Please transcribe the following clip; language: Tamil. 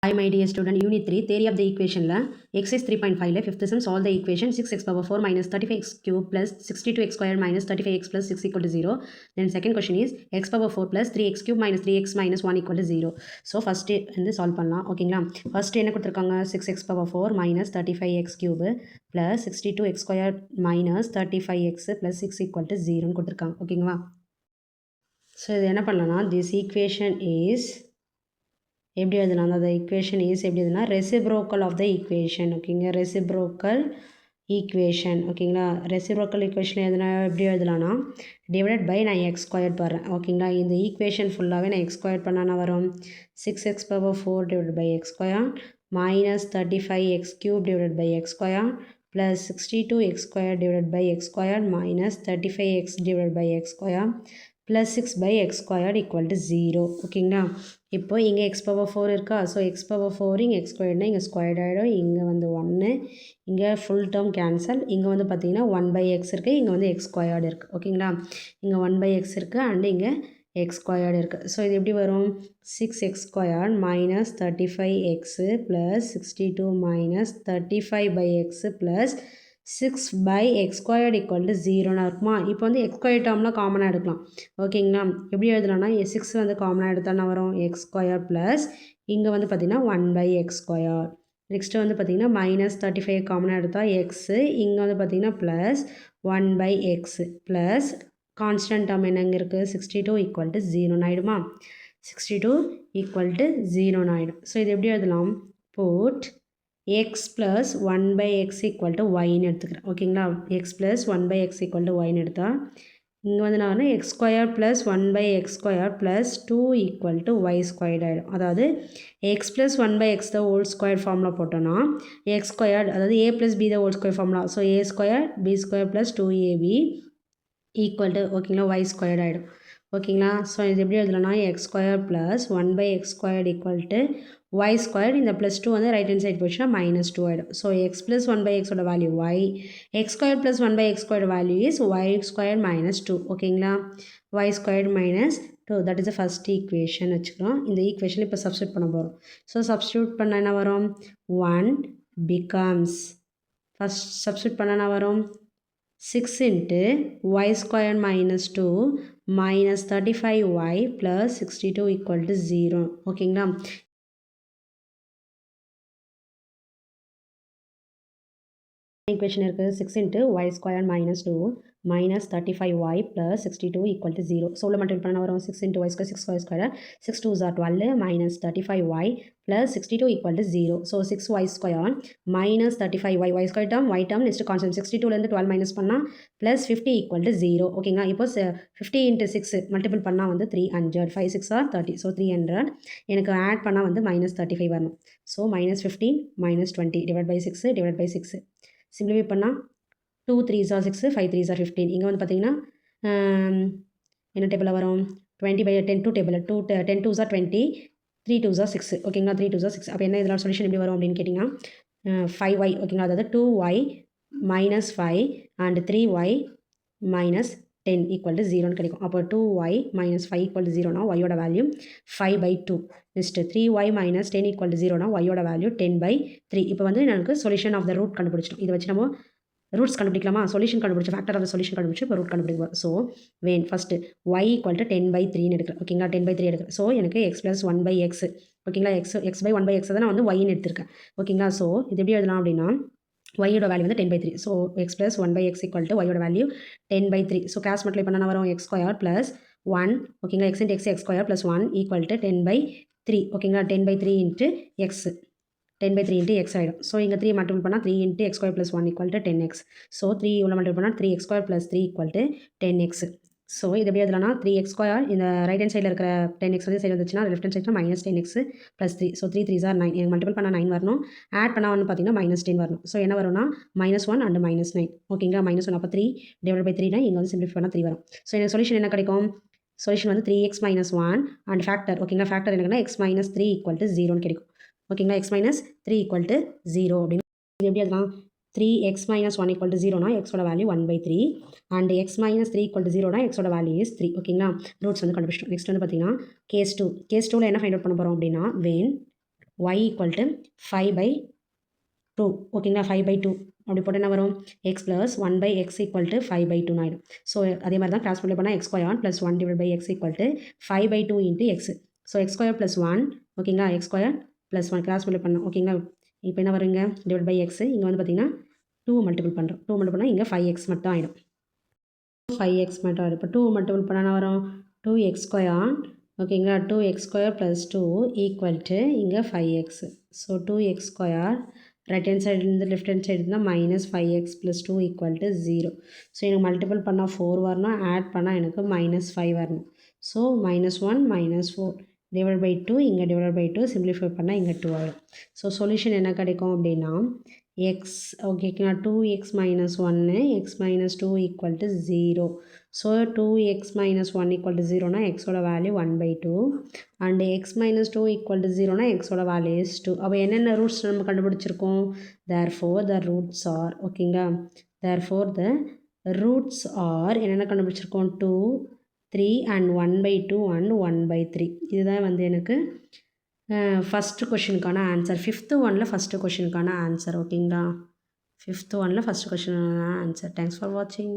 Hi my dear student, Unit 3, Theory of the Equation la exercise 3.5 la 5th sum solve the equation 6x power 4 minus 35x cube plus 62x squared minus 35x plus 6 equal to 0. Then second question is x power 4 plus 3x cube minus 3x minus 1 equal to 0. So first வந்து solve பண்ணலாம் ஓகேங்களா. first என்ன கொடுத்துருக்காங்க 6x power 4 minus 35x cube plus 62x squared minus 35x plus 6 equal to 0 கொடுத்துருக்காங்க ஓகேங்களா. ஸோ இது என்ன பண்ணலாம்னா this equation is எப்படி எழுதலாம் அந்த ஈக்குவேஷன் இஸ் எப்படி எழுதுனா ரெசிப்ரோக்கல் ஆஃப் த ஈக்குவேஷன் ஓகேங்க ரெசிப்ரோக்கல் ஈக்குவேஷன் ஓகேங்களா ரெசிப்ரோக்கல் ஈக்குவேஷன் எதுனா எப்படி எழுதலாம்னா டிவைடட் பை நான் எக்ஸ் ஸ்கொயர் போடுறேன் ஓகேங்களா இந்த ஈக்குவேஷன் ஃபுல்லாகவே நான் எக்ஸ் ஸ்கொயர் பண்ணால் வரும் 6x power 4 divided by x square minus 35x cube divided by x square plus 62x square divided by x square minus 35x divided by x square plus 6 by x squared equal to 0 ஓகேங்களா இப்போ இங்கே x power 4 இருக்கா ஸோ x power 4 இங்கே x squaredனா இங்கே ஸ்கொயர்ட் ஆகிடும் இங்கே வந்து 1 இங்கே ஃபுல் டேர்ம் கேன்சல் இங்கே வந்து பார்த்தீங்கன்னா 1 by x இருக்குது இங்கே வந்து x squared இருக்குது ஓகேங்களா இங்கே 1 by x இருக்குது அண்டு இங்கே x squared இருக்குது ஸோ இது எப்படி வரும் 6x squared minus 35x plus 62 minus 35 by x plus 6 by x squared equal to 0னா இருக்குமா இப்போ வந்து x squared டேர்ம்லாம் காமனாக எடுக்கலாம் ஓகேங்களா எப்படி எழுதலாம்னா 6 வந்து காமனாக எடுத்தால் வரும் x squared ப்ளஸ் இங்கே வந்து பார்த்திங்கன்னா 1 by x squared நெக்ஸ்ட்டு வந்து பார்த்திங்கன்னா மைனஸ் 35 காமனாக எடுத்தால் எக்ஸு இங்கே வந்து பார்த்திங்கன்னா plus 1 by x plus constant term என்னங்க இருக்குது 62 ஈக்குவல் டு 0 ஆகிடுமா 62 ஈக்குவல் டு 0 ஆகிடும் ஸோ இது எப்படி எழுதலாம் boat x plus 1 by x equal to yன்னு எடுத்துக்கிறேன் ஓகேங்களா x plus 1 by x equal to yன்னு எடுத்தால் இங்கே வந்து நான் x square plus 1 by x square plus 2 equal to y squared ஆகிடும் அதாவது x plus 1 by x the whole square formula போட்டோன்னா x squared அதாவது a plus b the whole square formula so a square b square plus 2ab equal to ஓகேங்களா y squared ஆகிடும் ஓகேங்களா ஸோ இது எப்படி எழுதலாம்னா x square plus 1 by x squared equal to y squared இந்த plus 2 வந்து right hand side போச்சுன்னா minus 2 ஆகிடும் so x plus 1 by x ஓட value y x squared plus 1 by x squared value is y squared minus 2 ஓகேங்களா y squared minus 2 that is the first equation வச்சுக்கிறோம் இந்த ஈக்குவேஷன் இப்போ சப்ஸ்டியூட் பண்ண போகிறோம் ஸோ சப்ஸ்டியூட் பண்ண என்ன வரும் 1 becomes ஃபஸ்ட் சப்ஸ்டியூட் பண்ண என்ன வரும் 6 into y squared minus 2 minus 35y plus 62 equal to 0 ஓகேங்களா equation இருக்குது 6 into y squared minus 2 minus 35y plus 62 equal to 0 so உள்ள மல்டிபிள் பண்ண வரும் 6 into y square 6y square 6 2s are 12 minus 35y plus 62 equal to 0 so 6y square minus 35y y square term y term next constant 62லேருந்து 12 minus பண்ணால் plus 50 equal to 0 ஓகேங்களா இப்போ 50 into 6 மல்டிபிள் பண்ணால் வந்து 300 5 6 are 30 ஸோ 300 எனக்கு ஆட் பண்ணால் வந்து minus 35 வரணும் so minus 15 minus 20 divided by 6 divided by 6 simplify பண்ணால் 2 3s are 6 5 3s are 15 இங்கே வந்து பார்த்தீங்கன்னா என்ன டேபிளில் வரும் 20 by 10 2 table 10 2s are 20 3 2s are 6 ஓகேங்களா 3 2s are 6 அப்போ என்ன இதெல்லாம் சொல்யூஷன் எப்படி வரும் அப்படின்னு கேட்டிங்கன்னா 5y ஓகேங்களா அதாவது 2y minus 5 and 3y minus 10 equal to 0 கிடைக்கும் அப்போ 2y minus 5 equal to 0 y ஓட value 5 by 2 next 3y minus 10 equal to 0 y ஓட வேல்யூ 10 by 3 இப்போ வந்து எனக்கு சொல்யூஷன் ஆஃப் த ரூட் கண்டுபிடிச்சிட்டோம் இதை வச்சு நம்ம ரூட்ஸ் கண்டுபிடிக்கலாமா சொல்யூஷன் கண்டுபிடிச்சு ஃபேக்டர் ஆஃப் த சொல்யூஷன் கண்டுபிடிச்சு இப்போ ரூட் கண்டுபிடிக்கும் so van first y equal to 10 by 3 எடுக்கிறேன் ஓகேங்களா 10 by 3 எடுக்கிறேன் ஸோ எனக்கு x plus 1 by x ஓகேங்களா x by 1 by x தான் நான் வந்து yன்னு எடுத்திருக்கேன் ஓகேங்களா ஸோ இது எப்படி எழுதலாம் அப்படின்னா y ஓட வேல்யூ வந்து 10 by 3 so x plus 1 by x equal to y ஓட value 10 by 3 so cross multiply பண்ணால் வரும் x square plus 1 ஓகேங்களா x into x square plus 1 equal to 10 by 3 ஓகேங்களா 10 by 3 into x 10 by 3 into x ஆகிடும் ஸோ இங்கே 3 மல்டிபிள் பண்ணால் 3 into x square plus 1 equal to 10x so 3 இவ்வளோ மல்டிபிள் பண்ணால் 3x square plus 3 equal to 10x so இது எப்படி எழுதலாம்னா 3x square இந்த ரைட் ஹேண்ட் சைடில் இருக்கிற 10x வந்து சைடு வந்துச்சுன்னா லெஃப்ட் ஹேண்ட் சைடில் minus 10x plus 3 so 3 3s are 9 எனக்கு மல்டிபிள் பண்ணால் 9 வரணும் ஆட் பண்ணால் வந்து பார்த்தீங்கன்னா minus 10 வரணும் ஸோ என்ன வரும்னா -1 and -9 ஓகேங்களா -1 அப்போ 3 divided by 3 இங்கே வந்து சிம்பிளிஃபை பண்ணால் 3 வரும் ஸோ எனக்கு சொல்யூஷன் என்ன கிடைக்கும் சொல்யூஷன் வந்து 3x minus 1 and ஃபேக்டர் ஓகேங்களா ஃபேக்டர் என்னன்னா x minus 3 equal to 0 கிடைக்கும் ஓகேங்களா x minus 3 equal to 0 அப்படின்னு இது எப்படி அதெல்லாம் 3x minus 1 equal to 0 x ஓட value 1 by 3 and x minus 3 equal to 0 x ஓட வேல்யூ is 3 ஓகேங்களா ரூட்ஸ் வந்து கண்டுபிடிச்சிட்டோம் நெக்ஸ்ட் வந்து பார்த்தீங்கன்னா கேஸ் 2ல என்ன ஃபைண்ட் அவுட் பண்ண போகிறோம் அப்படின்னா when y ஈக்குவல் டு 5/2 ஓகேங்களா 5/2 அப்படி போட்டு என்ன வரும் X plus 1/x equal to 5/2 ஆகிடும். ஸோ அதே மாதிரி தான் கிராஸ் மல்டிப்ளை பண்ணால் X square plus 1/x equal to 5/2 into X. So X square plus 1 ஓகேங்களா X square plus 1 cross multiply பண்ணோம் ஓகேங்களா. இப்போ என்ன வருங்க டிவைட் பை எக்ஸ் இங்கே வந்து பார்த்திங்கன்னா 2 மல்டிபிள் பண்ணுறோம் 2 மல்டிபிள் பண்ணால் இங்கே 5x மட்டும் ஆகிடும் 5x மட்டும் ஆகிடும். இப்போ 2 மல்டிபிள் பண்ணால் வரும் 2x ஸ்கொயர் ஓகேங்களா 2x square plus 2 equal to இங்கே 5x. So 2x square right hand side இருந்து லெஃப்ட் ஹேண்ட் சைடு இருந்தால் minus 5x plus 2 equal to 0. So எனக்கு மல்டிபிள் பண்ணால் 4 வரணும் ஆட் பண்ணால் எனக்கு -5 வரணும். ஸோ -1 -4 டிவைட் பை 2 இங்கே டிவைட் பை 2 சிம்பிளிஃபை பண்ணால் இங்கே 2 ஆகிடும். ஸோ சொல்யூஷன் என்ன கிடைக்கும் அப்படின்னா எக்ஸ் ஓகேங்களா 2x minus 1 x minus 2 equal to 0. So 2x minus 1 equal to 0னா எக்ஸோட value 1/2 and x minus 2 equal to 0னா எக்ஸோட வேல்யூ இஸ் 2. அப்போ என்னென்ன ரூட்ஸ் நம்ம கண்டுபிடிச்சிருக்கோம் therefore the roots are ஓகேங்களா therefore the roots are என்னென்ன கண்டுபிடிச்சிருக்கோம் 2 3 and 1/2 and 1/3. இதுதான் வந்து எனக்கு ஃபஸ்ட்டு கொஷினுக்கான ஆன்சர் 5th ஒனில் ஃபஸ்ட்டு கொஷினுக்கான ஆன்சர் ஓகேங்களா 5th ஒனில் ஃபஸ்ட்டு கொஷினுக்கான ஆன்சர். தேங்க்ஸ் ஃபார் வாட்சிங்.